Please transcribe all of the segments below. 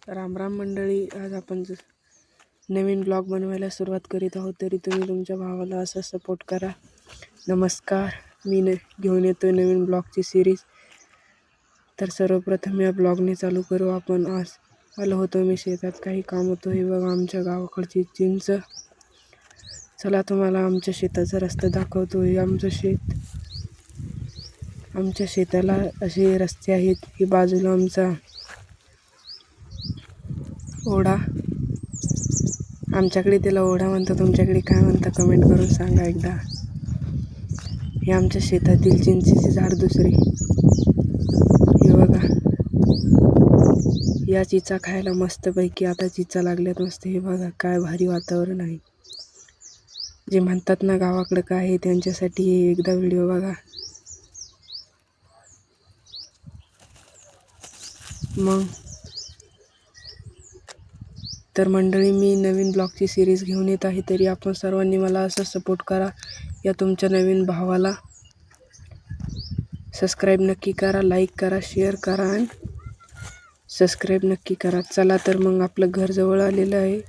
राम राम मंडळी. आज आपण नवीन ब्लॉग बनवायला सुरुवात करीत आहोत, तरी तुम्ही तुमच्या भावाला असं सपोर्ट करा. नमस्कार, मी घेऊन येतो नवीन ब्लॉगची सिरीज. तर सर्वप्रथम या ब्लॉगने चालू करू आपण. आज आलो होतो मी शेतात, काही काम होतं. हे बघा आमच्या गावाकडची चिंच. चला तुम्हाला आमच्या शेताचा रस्ता दाखवतो. हे आमचं शेत. आमच्या शेताला असे रस्ते आहेत. ही बाजूला आमचा ओढा. आमच्याकडे त्याला ओढा म्हणतात, तुमच्याकडे काय म्हणता कमेंट करून सांगा एकदा. हे आमच्या शेतातील चिंचेचे झाड दुसरे. हे बघा, या चिंचा खायला मस्तपैकी आता चिंचा लागल्यात मस्त. हे बघा काय भारी वातावरण आहे. जे म्हणतात ना गावाकडं काय आहे, त्यांच्यासाठी हे एकदा व्हिडिओ बघा. मग तर मंडळी, मी नवीन ब्लॉगची सिरीज घेऊन येत आहे, तरी आपण सर्वांनी मला असं सपोर्ट करा. या तुमच्या नवीन भावाला सबस्क्राईब नक्की करा, लाईक करा, शेअर करा आणि सबस्क्राईब नक्की करा. चला तर मग आपलं घर जवळ आलेलं आहे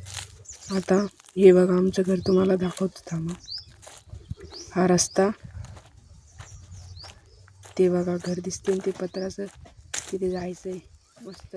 आता. हे बघा आमचं घर तुम्हाला दाखवतो, थांबा. हा रस्ता, ते बघा घर दिसते ते पत्राचं, तिथे जायचं आहे मस्त.